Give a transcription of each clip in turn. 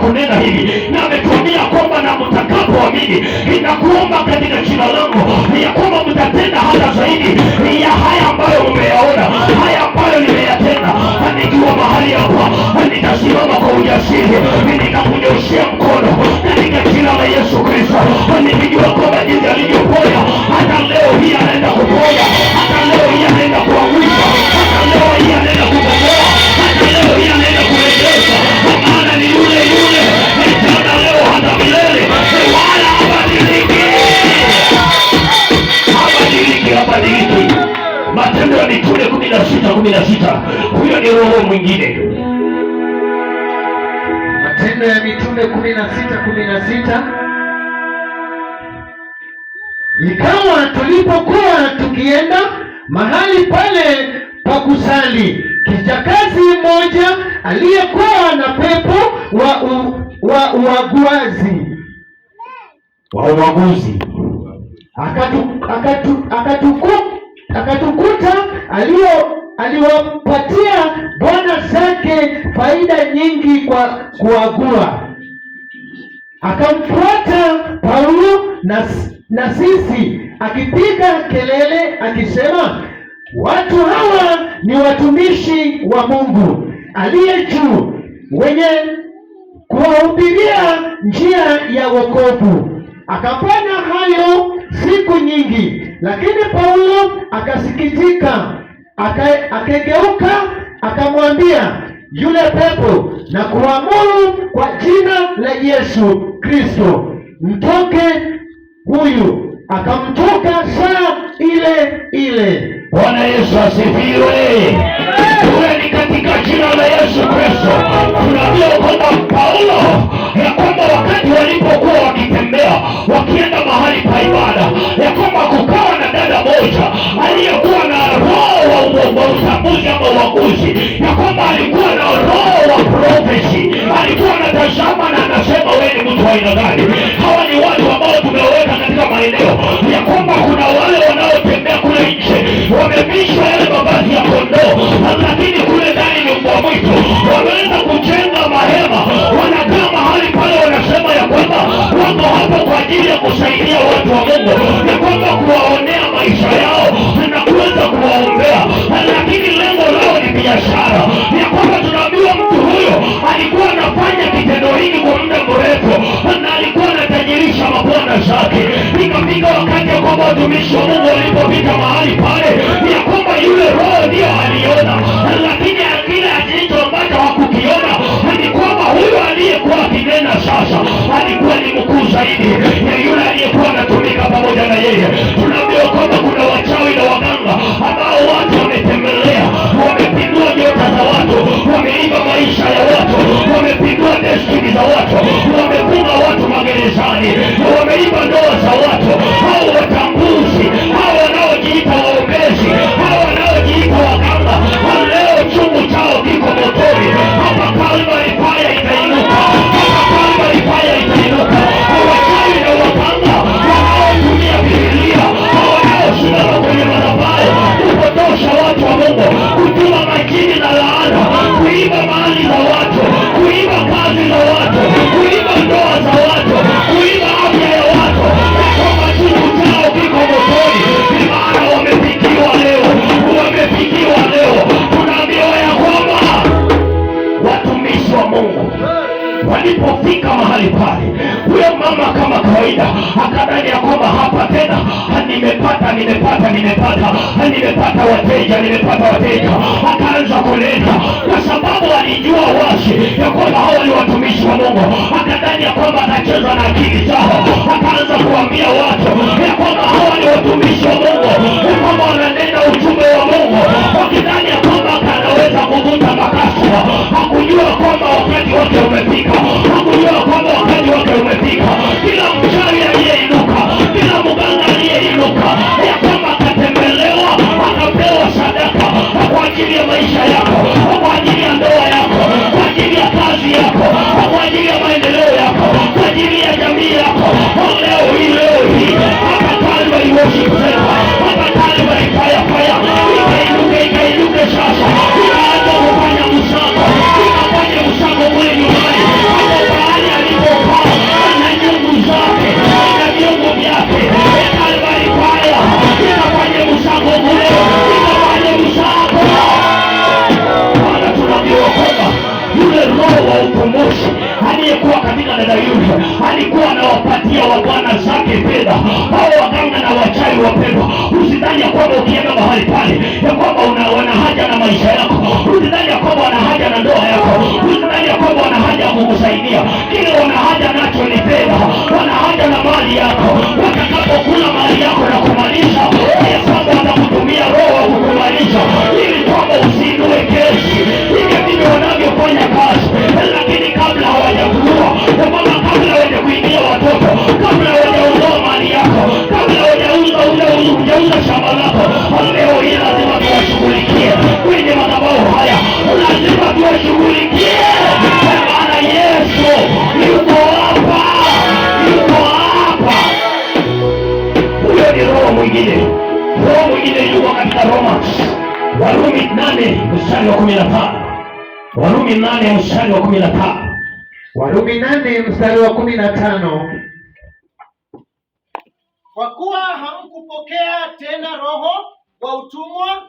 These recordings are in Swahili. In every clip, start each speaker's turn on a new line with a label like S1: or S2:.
S1: kunena hivi, na ametuambia kwamba na mtakapoamini ninakuomba katika jina langu ya kwamba mtatenda hata zaidi ya haya ambayo umeyaona, haya ambayo nimeyatenda. Nikiwa mahali hapa nitasimama kwa ujasiri, nikakunyoshia mkono katika jina la Yesu Kristo. Nikijua kwamba jinsi alivyoponya, hata leo hii anaenda kuponya, hata leo hii anaenda kuangusha, hata leo hii anaenda kubomoa, hata leo hii anaenda kurejesha, maana ni yule yule jana, leo, hata milele, wala habadiliki. Habadiliki. Matendo ya Mitume 16:16. Huyo ni roho mwingine.
S2: Matendo ya Mitume 16:16. Ikawa tulipokuwa tukienda mahali pale pa kusali, kijakazi mmoja aliyekuwa na pepo wa uaguzi akatukuta, aliwapatia bwana zake faida nyingi kwa kuagua. Akamfuata Paulo na sisi akipiga kelele akisema, watu hawa ni watumishi wa Mungu aliye juu, wenye kuwahubiria njia ya wokovu. Akafanya hayo siku nyingi, lakini Paulo akasikitika, akageuka akamwambia yule pepo na kuamuru kwa jina la Yesu Kristo, mtoke huyu. Akamtoka saa ile ile.
S1: Bwana Yesu asifiwe. Tuwe ni katika jina la Yesu Kristo. Tunaambia kwamba Paulo ya kwamba wakati walipokuwa wakitembea wakienda mahali pa ibada, ya kwamba kukawa na dada moja aliyekuwa na roho wa utambuzi ama uaguzi, ya kwamba alikuwa na roho wa profesi. Alikuwa anatazama na anasema, wewe ni mtu wa aina gani? Hawa ni watu ambao tumeweka katika maeneo ya kwamba kuna wale wanaotembea kule nje wamevishwa yale mavazi ya kondoo, lakini kule ndani ni mbwa mwitu. Wameweza kujenga mahema, wanakaa mahali pale, wanasema ya kwamba wako hapo kwa ajili ya kusaidia watu wa Mungu, ya kwamba kuwaonea maisha yao na kuweza kuwaombea, lakini lengo lao ni biashara. Ya kwamba tunaambiwa mtu huyo alikuwa anafanya kitendo hiki kwa muda mrefu na alikuwa anatajirisha mabwana zake. Ikafika wakati ya kwamba watumishi wa Mungu walipopita mahali pale, ya kwamba yule roho ndio aliona, lakini kile jicho ambacho hakukiona ni kwamba huyo aliyekuwa akinena sasa alikuwa ni mkuu zaidi ya yule aliyekuwa anatumika pamoja na yeye. Tunaambiwa kwamba kuna wachawi na waganga ambao watu wametembelea, wamepindua nyota za watu, wameiba maisha ya watu, wamepindua destiny za watu, wamefunga watu magerezani, wameiba ndoa za watu. Hao watambuzi, hao wanaojiita waombezi, hao wanaojiita waganga, leo chungu chao kiko motoni. Hapa Calvary fire itainuka, hapa Calvary fire itainuka. Wachawi na waganga wanaotumia Biblia, wanaosimama kwenye madhabahu kupotosha watu wa Mungu, kutuma majini na laana, kuiba mali za watu, kuiba kazi za watu, kuiba ndoa za watu, kuiba afya ya watu, kwamba chungu chao kiko motoni. Maana wamefikiwa leo, wamefikiwa leo. Tunaambiwa ya kwamba watumishi wa Mungu walipofika mahali pale, huyo mama kama kawaida akadhani ya kwamba hapa tena nimepata wateja. Akaanza kuleta, kwa sababu alijua wazi ya kwamba hao ni watumishi wa Mungu. Akadhani ya kwamba atacheza na akili zao, akaanza kuambia watu ya kwamba hawa ni watumishi wa Mungu, ya kwamba wananena ujumbe wa Mungu, wakidhani ya kwamba anaweza kuvuta makasira. Hakujua kwamba wakati wake umefika, hakujua kwamba wakati wake umefika. Kila mchawi aliyeinuka, kila mganga aliyeinuka, ya kwamba akatembelewa, akapewa sadaka kwa ajili ya maisha yako, kwa ajili ya ndoa yako, aliyekuwa katika dada yule alikuwa anawapatia wabwana zake fedha. Hao waganga na wachawi wapendwa, usidhani ya kwamba ukienda mahali pale ya kwamba wana haja na maisha yako. Usidhani ya kwamba wana haja na ndoa yako. Usidhani ya kwamba wana haja ya kukusaidia. Kile wana haja nacho ni fedha. Wana haja na mali yako. Watakapokula mali yako na kumalisha, ya kwamba watakutumia roho wa kukumalisha ili kwamba usiinue kesi. Hivyo ndivyo wanavyofanya kazi. Lakini kabla hawajakuua, kwamba kabla hawajakuingia watoto, kabla hawajauza mali yako, kabla hujauza shamba lako, leo hii lazima tuwashughulikie kwenye madhabahu haya. Lazima tuwashughulikie, maana Yesu yuko hapa, yuko hapa. Huyo ni roho mwingine. Roho mwingine yuko katika Warumi 8 mstari wa 15. Warumi 8 mstari wa 15.
S2: Warumi 8 mstari wa 15.
S3: Kwa kuwa hamkupokea tena roho wa utumwa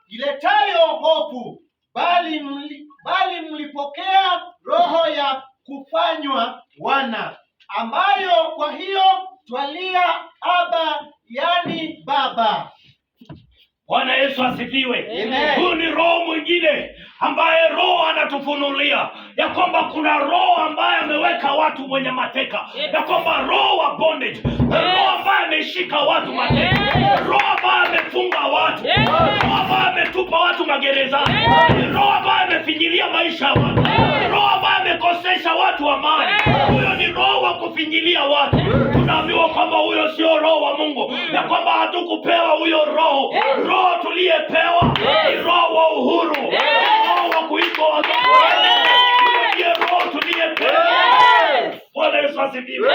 S3: iletayo hofu, bali mlipokea roho ya kufanywa wana, ambayo kwa hiyo twalia Aba, yani Baba.
S1: Bwana Yesu asifiwe.
S3: Huyu
S1: ni roho mwingine ambaye roho anatufunulia ya kwamba kuna roho ambaye ameweka watu mwenye mateka, ya kwamba roho wa bondage, roho ambaye ameshika watu mateka, roho ambaye amefunga watu, roho ambaye ametupa watu magerezani, roho ambaye amefinyilia maisha ya watu, roho ambaye amekosesha watu amani. Huyo ni roho wa kufinyilia watu. Tunaambiwa kwamba huyo sio roho wa Mungu, ya kwamba hatukupewa huyo roho. Roho tuliyepewa ni roho wa uhuru, roho wa kuitwa watoto. Ndiye roho tuliyepewa. Bwana Yesu asifiwe.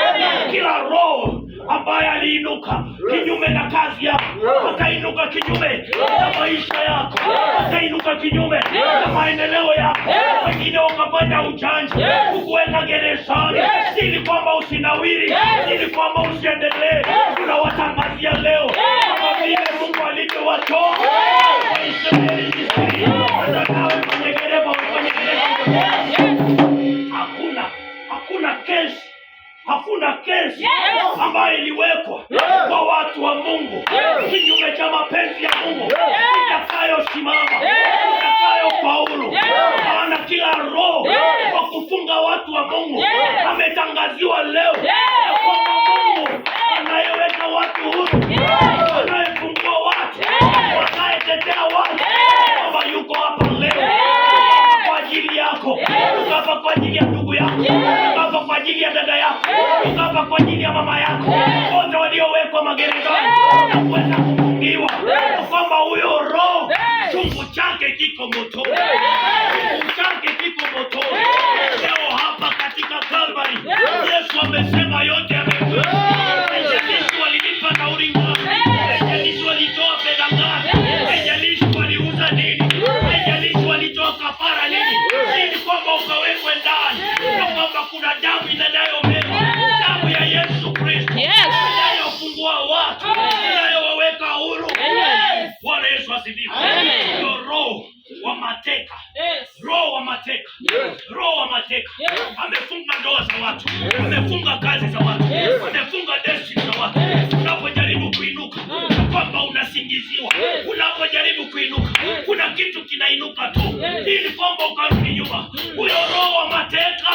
S1: Kila roho ambaye aliinuka kinyume na kazi yako, akainuka kinyume na maisha yako, akainuka kinyume na maendeleo yako, wengine wakafanya ujanja kukuweka gerezani ili kwamba usinawiri, ili kwamba usiendelee, tunawatangazia leo kama vile Mungu alivyowatoa Waisraeli Misri, hata nawe kwenye gereza, kwenye gereza. Hakuna kesi ambayo iliwekwa kwa watu wa Mungu kinyume cha mapenzi ya Mungu itakayosimama, itakayofaulu. Maana kila roho wa kufunga watu wa Mungu ametangaziwa leo ya kwamba Mungu anayeweka watu huru, anayefungua watu, anayetetea watu, kwamba yuko hapa leo kwa ajili yako, yuko hapa kwa ajili ya ndugu yako, yuko hapa kwa ajili ya dada yako, yuko hapa kwa ajili ya mama yako, wote waliowekwa magerezani na kuweza kufungiwa, kwamba huyo roho chungu chake kiko motoni, chungu chake kiko motoni. Leo hapa katika Calvary Yesu amesema yote yamekwisha. Haijalishi walilipa nauli ngapi, haijalishi walitoa fedha ngapi, haijalishi waliuza nini, haijalishi walitoa kafara nini, ili kwamba ukawekwe ndani, na kwamba kuna damu inayomema, damu ya Yesu Kristo inayofungua watu, inayowaweka huru. Bwana Yesu asifiwe. Ndio roho wa mateka, roho wa mateka, roho wa mateka amefunga ndoa za watu, amefunga kazi za watu, amefunga destiny za watu. Unapojaribu kuinuka kwamba unasingiziwa, unapojaribu kuinuka kuna kitu kinainuka tu ili kwamba ukarudi nyuma. Huyo roho wa mateka